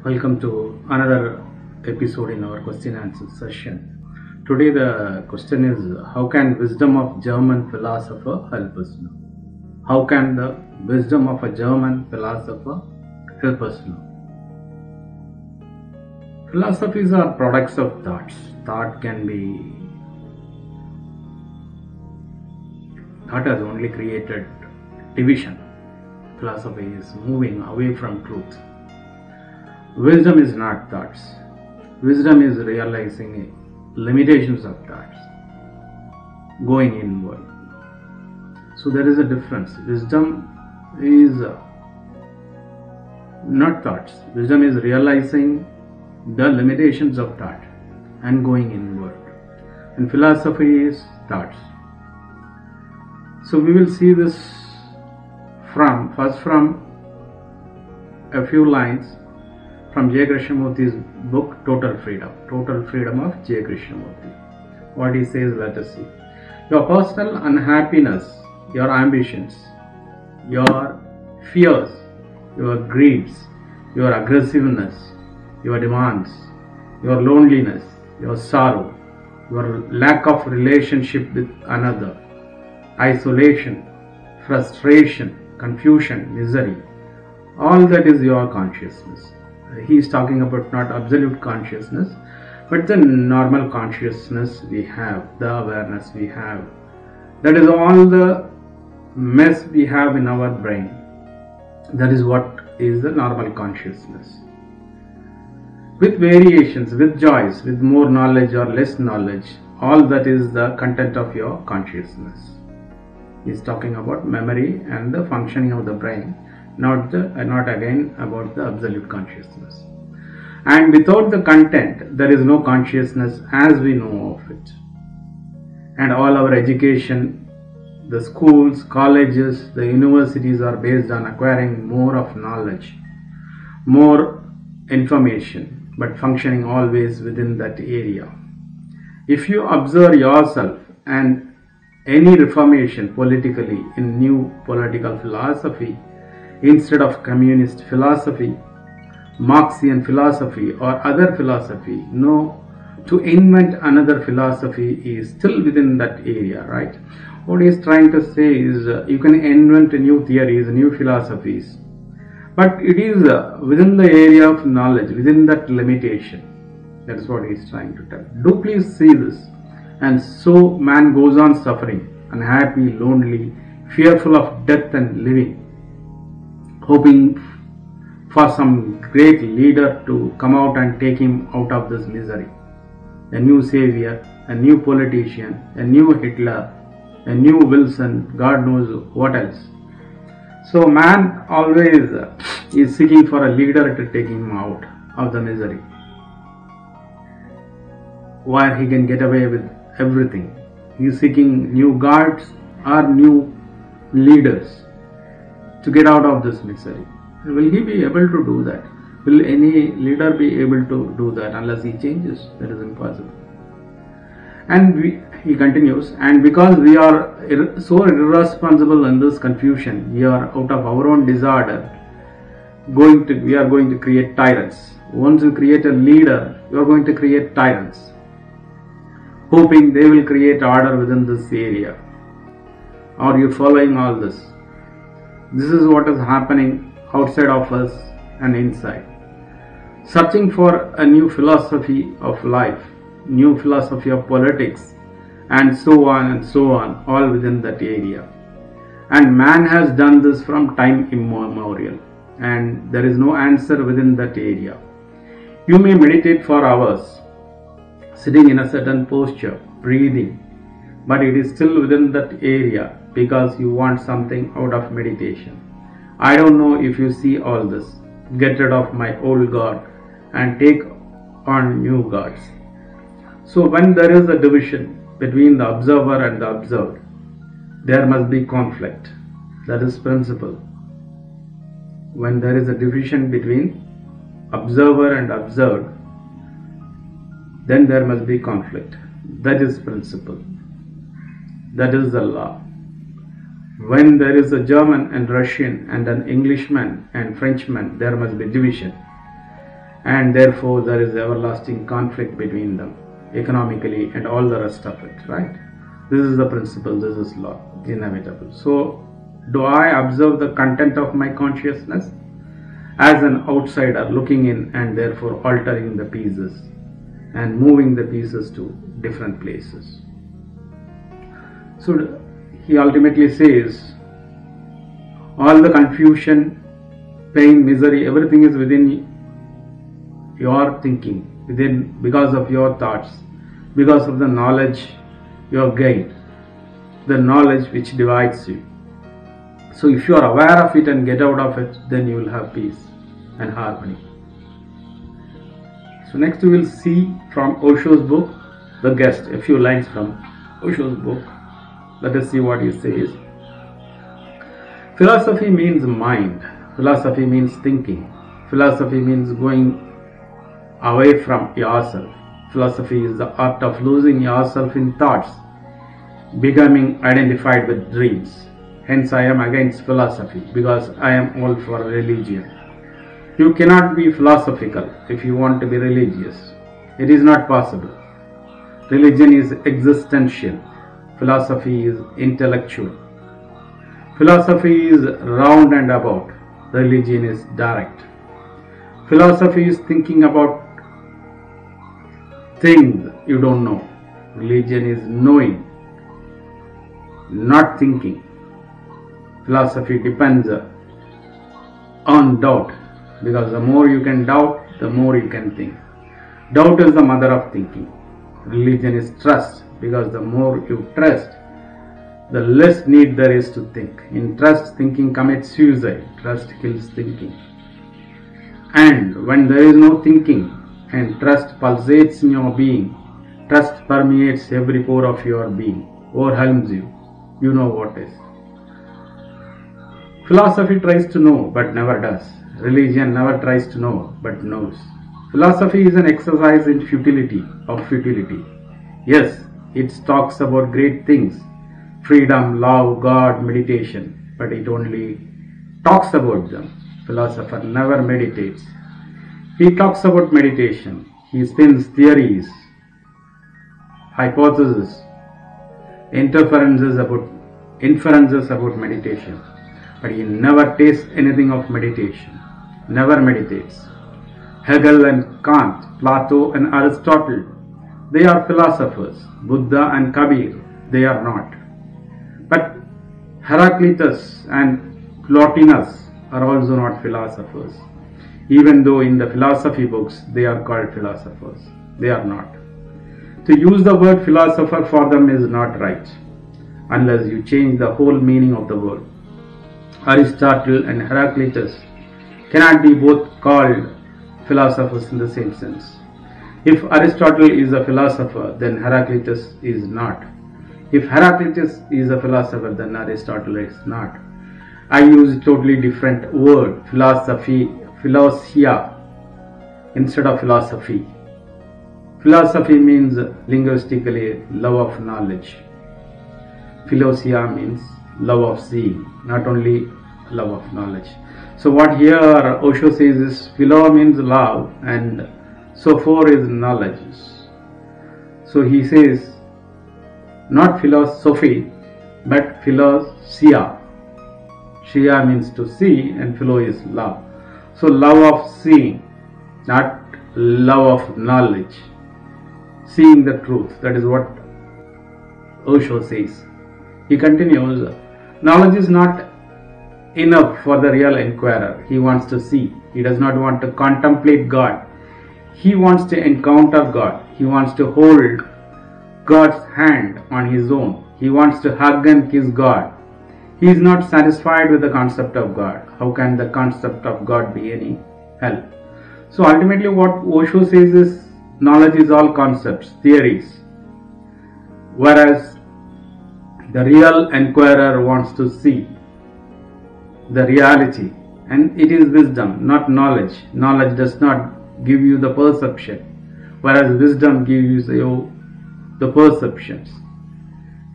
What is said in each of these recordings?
Welcome to another episode in our question answer session. Today the question is, how can wisdom of German philosopher help us now? How can the wisdom of a German philosopher help us now? Philosophies are products of thoughts. Thought has only created division. Philosophy is moving away from truth. Wisdom is not thoughts. Wisdom is realizing limitations of thoughts, going inward. So there is a difference. Wisdom is not thoughts. Wisdom is realizing the limitations of thought and going inward. And philosophy is thoughts. So we will see this from a few lines from J. Krishnamurti's book Total Freedom of J. Krishnamurti. What he says, let us see. Your personal unhappiness, your ambitions, your fears, your greeds, your aggressiveness, your demands, your loneliness, your sorrow, your lack of relationship with another, isolation, frustration, confusion, misery, all that is your consciousness. He is talking about not absolute consciousness, but the normal consciousness we have, the awareness we have. That is all the mess we have in our brain. That is what is the normal consciousness. With variations, with joys, with more knowledge or less knowledge, all that is the content of your consciousness. He is talking about memory and the functioning of the brain, not again about the absolute consciousness. And without the content, there is no consciousness as we know of it. And all our education, the schools, colleges, the universities are based on acquiring more of knowledge, more information, but functioning always within that area. If you observe yourself and any reformation politically in new political philosophy, instead of communist philosophy, Marxian philosophy or other philosophy, no, to invent another philosophy is still within that area, right? What he is trying to say is you can invent new theories, new philosophies, but it is within the area of knowledge, within that limitation. That is what he is trying to tell. Do please see this. And so man goes on suffering, unhappy, lonely, fearful of death and living, hoping for some great leader to come out and take him out of this misery. A new savior, a new politician, a new Hitler, a new Wilson, God knows what else. So man always is seeking for a leader to take him out of the misery, where he can get away with everything. He is seeking new gods or new leaders to get out of this misery. Will he be able to do that? Will any leader be able to do that unless he changes? That is impossible. And he continues, and because we are so irresponsible in this confusion, we are out of our own disorder, we are going to create tyrants. Once you create a leader, you are going to create tyrants, hoping they will create order within this area. Are you following all this? This is what is happening outside of us and inside. Searching for a new philosophy of life, new philosophy of politics, and so on, all within that area. And man has done this from time immemorial, and there is no answer within that area. You may meditate for hours, sitting in a certain posture, breathing, but it is still within that area because you want something out of meditation. I don't know if you see all this. Get rid of my old God and take on new gods. So when there is a division between the observer and the observed, there must be conflict. That is principle. When there is a division between observer and observed, then there must be conflict. That is principle. That is the law. When there is a German and Russian and an Englishman and Frenchman, there must be division. and therefore there is everlasting conflict between them, economically and all the rest of it, right? This is the principle, this is law, inevitable. So, do I observe the content of my consciousness as an outsider looking in and therefore altering the pieces and moving the pieces to different places? So, he ultimately says, all the confusion, pain, misery, everything is within your thinking, because of your thoughts, because of the knowledge you have gained, the knowledge which divides you. So if you are aware of it and get out of it, then you will have peace and harmony. So next we will see from Osho's book, The Guest, a few lines from Osho's book. Let us see what he says. Philosophy means mind. Philosophy means thinking. Philosophy means going away from yourself. Philosophy is the art of losing yourself in thoughts, becoming identified with dreams. Hence I am against philosophy, because I am all for religion. You cannot be philosophical if you want to be religious. It is not possible. Religion is existential. Philosophy is intellectual. Philosophy is round and about. Religion is direct. Philosophy is thinking about things you don't know. Religion is knowing, not thinking. Philosophy depends on doubt, because the more you can doubt, the more you can think. Doubt is the mother of thinking. Religion is trust, because the more you trust, the less need there is to think. In trust, thinking commits suicide. Trust kills thinking. And when there is no thinking and trust pulsates in your being, trust permeates every pore of your being, overwhelms you. You know what is. Philosophy tries to know but never does. Religion never tries to know but knows. Philosophy is an exercise in futility, of futility. Yes, it talks about great things, freedom, love, God, meditation, but it only talks about them. Philosopher never meditates. He talks about meditation. He spins theories, hypotheses, inferences about meditation. But he never tastes anything of meditation. Never meditates. Hegel and Kant, Plato and Aristotle, they are philosophers. Buddha and Kabir, they are not. But Heraclitus and Plotinus are also not philosophers. Even though in the philosophy books they are called philosophers, they are not. To use the word philosopher for them is not right, unless you change the whole meaning of the word. Aristotle and Heraclitus cannot be both called philosophers in the same sense. If Aristotle is a philosopher, then Heraclitus is not. If Heraclitus is a philosopher, then Aristotle is not. I use a totally different word, philosophy, philosia, instead of philosophy. Philosophy means linguistically love of knowledge. Philosia means love of seeing, not only love of knowledge. So what here Osho says is philo means love and sopho is knowledge. So he says not philosophy but philosia. Shia means to see and philo is love. So love of seeing, not love of knowledge. Seeing the truth, that is what Osho says. He continues, knowledge is not enough for the real inquirer. He wants to see. He does not want to contemplate God. He wants to encounter God. He wants to hold God's hand on his own. He wants to hug and kiss God. He is not satisfied with the concept of God. How can the concept of God be any help? So ultimately what Osho says is knowledge is all concepts, theories. Whereas the real inquirer wants to see the reality, and it is wisdom, not knowledge. Knowledge does not give you the perception, whereas wisdom gives you the perceptions.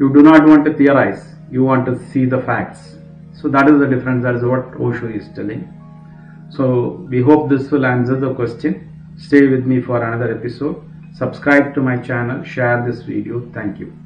You do not want to theorize, you want to see the facts. So that is the difference, that is what Osho is telling. So we hope this will answer the question. Stay with me for another episode. Subscribe to my channel, share this video. Thank you.